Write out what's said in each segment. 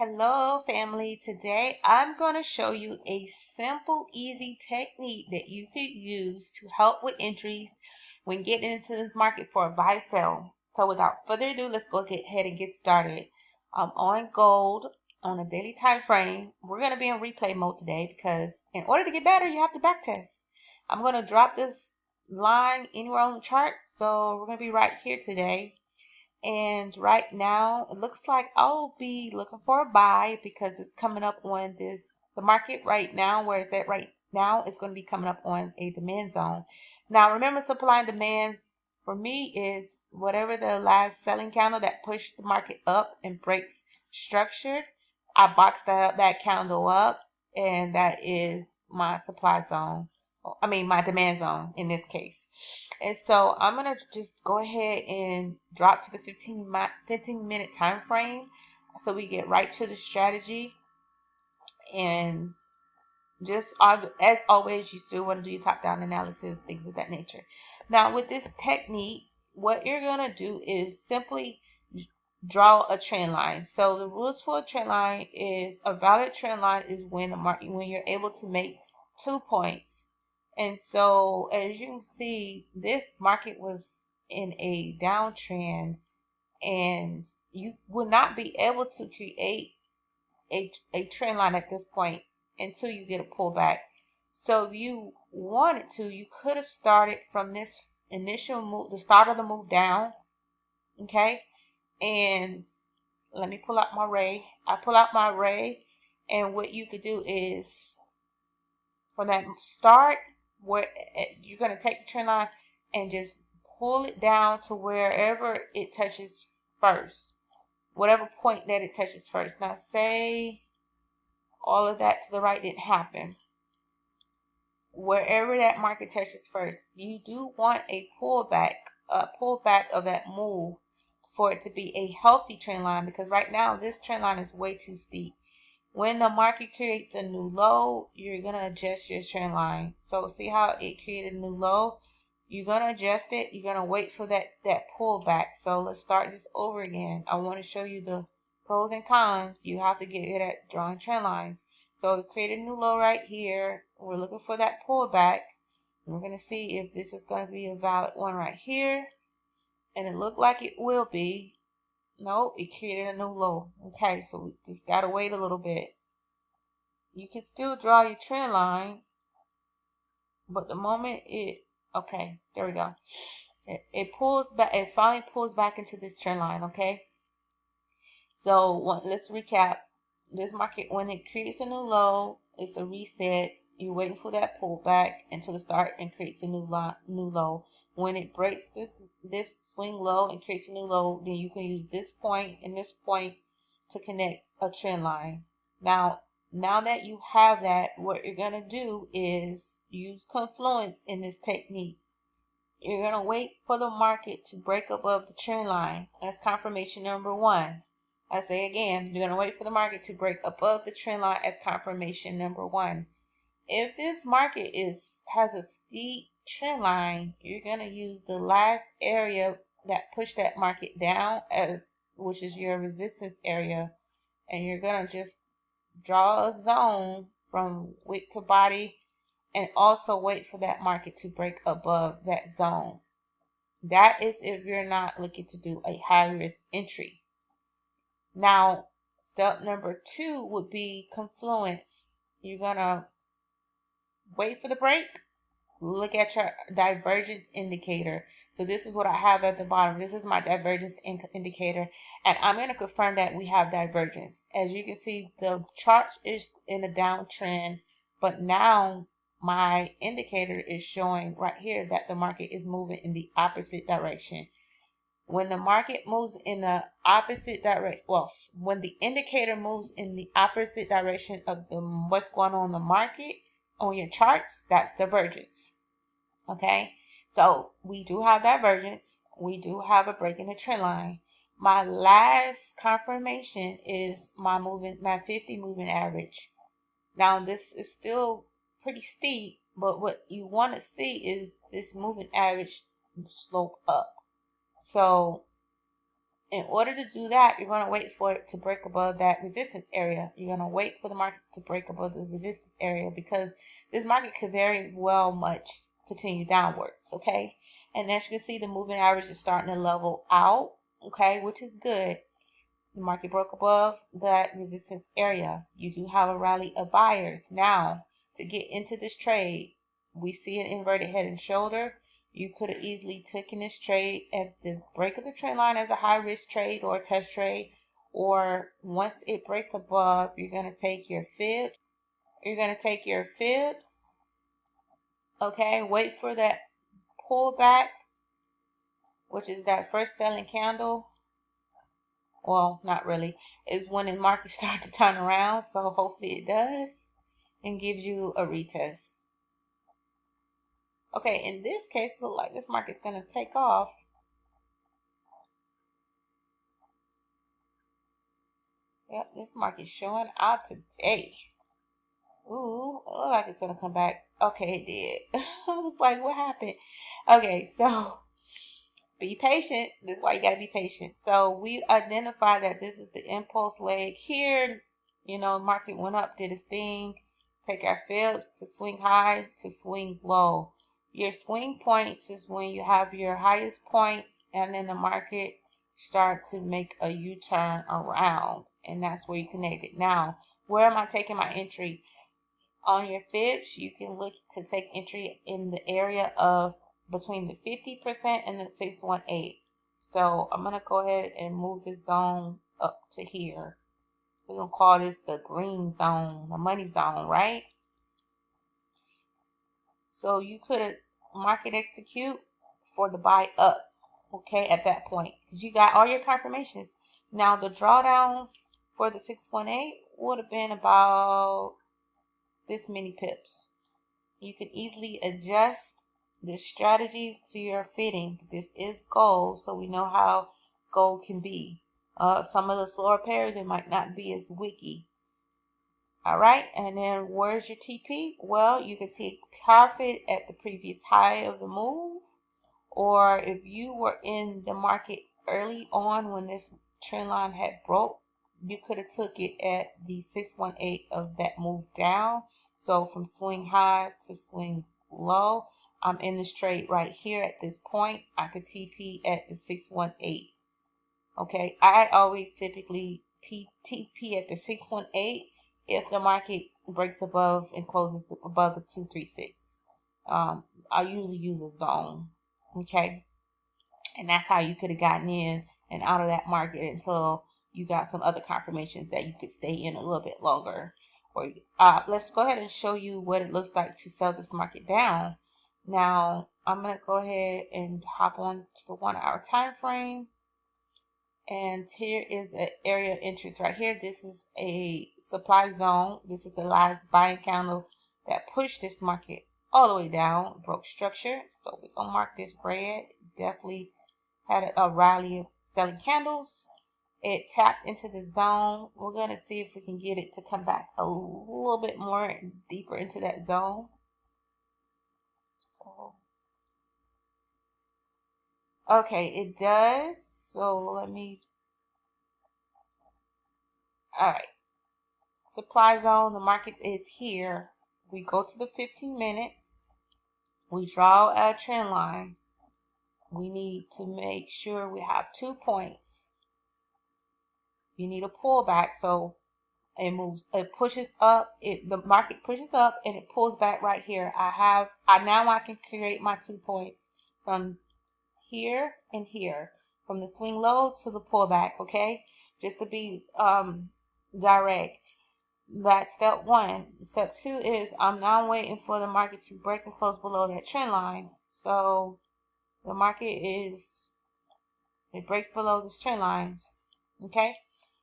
Hello family, today I'm going to show you a simple, easy technique that you could use to help with entries when getting into this market for a buy sell. So without further ado, let's go ahead and get started. I'm on gold on a daily time frame. We're going to be in replay mode today because in order to get better, you have to backtest. I'm going to drop this line anywhere on the chart. So we're going to be right here today. And right now, it looks like I'll be looking for a buy because it's coming up on the market right now, where it's at right now, it's going to be coming up on a demand zone. Now, remember, supply and demand for me is whatever the last selling candle that pushed the market up and breaks structured. I boxed that candle up, and that is my supply zone. I mean, my demand zone in this case. And so I'm going to just go ahead and drop to the 15 minute time frame so we get right to the strategy. And just as always, you still want to do your top down analysis, things of that nature. Now with this technique, what you're going to do is simply draw a trend line. So the rules for a trend line is a valid trend line is when you're able to make 2 points. And so as you can see, this market was in a downtrend, and you will not be able to create a trend line at this point until you get a pullback. So if you wanted to, you could have started from this initial move, the start of the move down, okay? And let me pull out my ray. I pull out my ray, and what you could do is from that start, where you're going to take the trend line and just pull it down to wherever it touches first, whatever point that it touches first. Now say all of that to the right didn't happen. Wherever that market touches first, you do want a pullback of that move for it to be a healthy trend line, because right now this trend line is way too steep. When the market creates a new low, you're going to adjust your trend line. So see how it created a new low? You're going to adjust it. You're going to wait for that pullback. So let's start this over again. I want to show you the pros and cons. You have to get good at drawing trend lines. So we created a new low right here. We're looking for that pullback. And we're going to see if this is going to be a valid one right here. And it looked like it will be. Nope, it created a new low. Okay, so we just gotta wait a little bit. You can still draw your trend line, but the moment okay, there we go. It pulls back. It finally pulls back into this trend line. Okay, so let's recap. This market, when it creates a new low, it's a reset. You're waiting for that pullback until it starts and creates a new low. When it breaks this swing low and creates a new low, then you can use this point and this point to connect a trend line. Now that you have that, what you're going to do is use confluence in this technique. You're going to wait for the market to break above the trend line. That's confirmation number one. I say again, you're going to wait for the market to break above the trend line as confirmation number one. If this market has a steep trend line, you're going to use the last area that pushed that market down, which is your resistance area, and you're going to just draw a zone from wick to body and also wait for that market to break above that zone. That is if you're not looking to do a high risk entry. Now, step number 2 would be confluence. You're going to wait for the break. Look at your divergence indicator. So this is what I have at the bottom. This is my divergence indicator, and I'm going to confirm that we have divergence. As you can see, the chart is in a downtrend, but now my indicator is showing right here that the market is moving in the opposite direction. When the market moves in the opposite direction, well, when the indicator moves in the opposite direction of what's going on in the market, on your charts, that's divergence. Okay, so we do have divergence. We do have a break in the trend line. My last confirmation is my 50 moving average. Now this is still pretty steep, but what you want to see is this moving average slope up. So In order to do that, you're going to wait for it to break above that resistance area. You're going to wait for the market to break above the resistance area because this market could very well much continue downwards, okay? And as you can see, the moving average is starting to level out, okay, which is good. The market broke above that resistance area. You do have a rally of buyers. Now, to get into this trade, we see an inverted head and shoulder. You could have easily taken this trade at the break of the trend line as a high risk trade or a test trade. Or once it breaks above, you're going to take your fibs. You're going to take your fibs. Okay, wait for that pullback, which is that first selling candle. Well, not really, is when the market starts to turn around. So hopefully it does and gives you a retest. Okay, in this case, it looks like this market's going to take off. Yep, this market's showing out today. Ooh, it looks like it's going to come back. Okay, it did. I was like, what happened? Okay, so be patient. This is why you got to be patient. So we identified that this is the impulse leg here. You know, market went up, did its thing. Take our fibs to swing high, to swing low. Your swing points is when you have your highest point and then the market start to make a U-turn around. And that's where you connect it. Now, where am I taking my entry? On your fibs, you can look to take entry in the area of between the 50% and the 618. So I'm going to go ahead and move the zone up to here. We're going to call this the green zone, the money zone, right? So you could market execute for the buy up, okay, at that point. Because you got all your confirmations. Now the drawdown for the 618 would have been about this many pips. You can easily adjust this strategy to your fitting. This is gold, so we know how gold can be. Some of the slower pairs, it might not be as wicky. All right, and then where's your TP? Well, you can take profit at the previous high of the move, or if you were in the market early on when this trend line had broke, you could have took it at the 618 of that move down. So from swing high to swing low, I'm in this trade right here at this point. I could TP at the 618. Okay, I always typically TP at the 618 if the market breaks above and closes above the 236. I usually use a zone. Okay, and that's how you could have gotten in and out of that market until you got some other confirmations that you could stay in a little bit longer. Or let's go ahead and show you what it looks like to sell this market down. Now I'm going to go ahead and hop on to the 1 hour time frame. And here is an area of interest right here. This is a supply zone. This is the last buying candle that pushed this market all the way down, broke structure. So we're going to mark this red. Definitely had a rally of selling candles. It tapped into the zone. We're going to see if we can get it to come back a little bit more deeper into that zone. So, okay, it does. So let me, all right. Supply zone, the market is here. We go to the 15-minute. We draw a trend line. We need to make sure we have 2 points. You need a pullback, so it moves, it pushes up, the market pushes up and it pulls back right here. Now I can create my 2 points from here and here, from the swing low to the pullback, okay? Just to be direct. That's step 1. Step 2 is I'm now waiting for the market to break and close below that trend line. So the market it breaks below this trend line. Okay.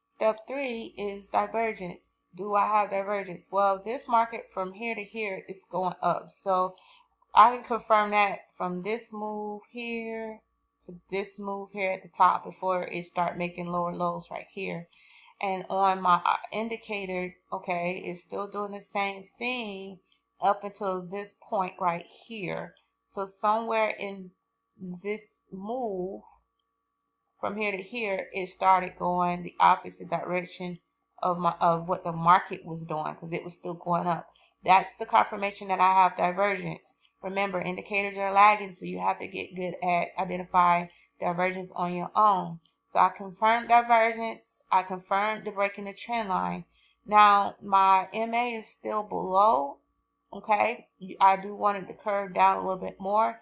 Step 3 is divergence. Do I have divergence? Well, this market from here to here is going up. So I can confirm that from this move here to this move here at the top before it start making lower lows right here. And on my indicator, okay, it's still doing the same thing up until this point right here. So somewhere in this move, from here to here, it started going the opposite direction of what the market was doing, because it was still going up. That's the confirmation that I have divergence. Remember, indicators are lagging, so you have to get good at identifying divergence on your own. So I confirmed divergence. I confirmed the break in the trend line. Now my MA is still below. Okay, I do want it to curve down a little bit more.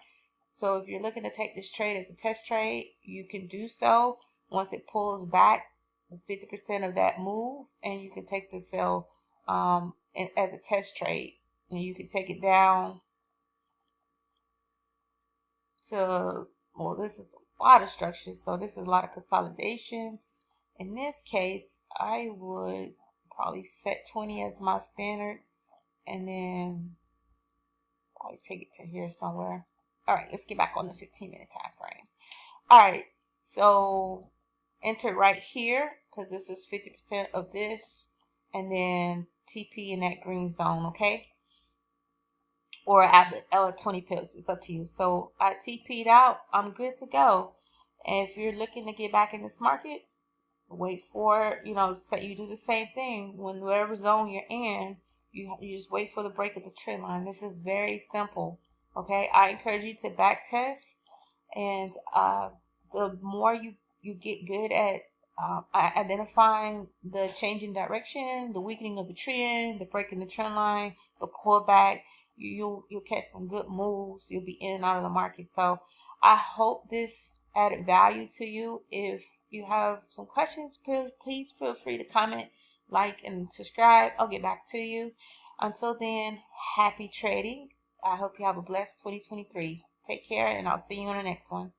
So if you're looking to take this trade as a test trade, you can do so once it pulls back the 50% of that move, and you can take the sell as a test trade, and you can take it down to, well, this is a lot of structures, so this is a lot of consolidations. In this case, I would probably set 20 as my standard, and then probably take it to here somewhere. All right, let's get back on the 15-minute time frame. All right, so enter right here because this is 50% of this, and then TP in that green zone, okay? Or at the 20 pips, it's up to you. So I TP'd out, I'm good to go. And if you're looking to get back in this market, wait for, so you do the same thing. When whatever zone you're in, you just wait for the break of the trend line. This is very simple, okay? I encourage you to back test, and the more you get good at identifying the change in direction, the weakening of the trend, the break in the trend line, the pullback, you'll catch some good moves. You'll be in and out of the market. So I hope this added value to you. If you have some questions, please feel free to comment, like, and subscribe. I'll get back to you. Until then, happy trading. I hope you have a blessed 2023. Take care, and I'll see you on the next one.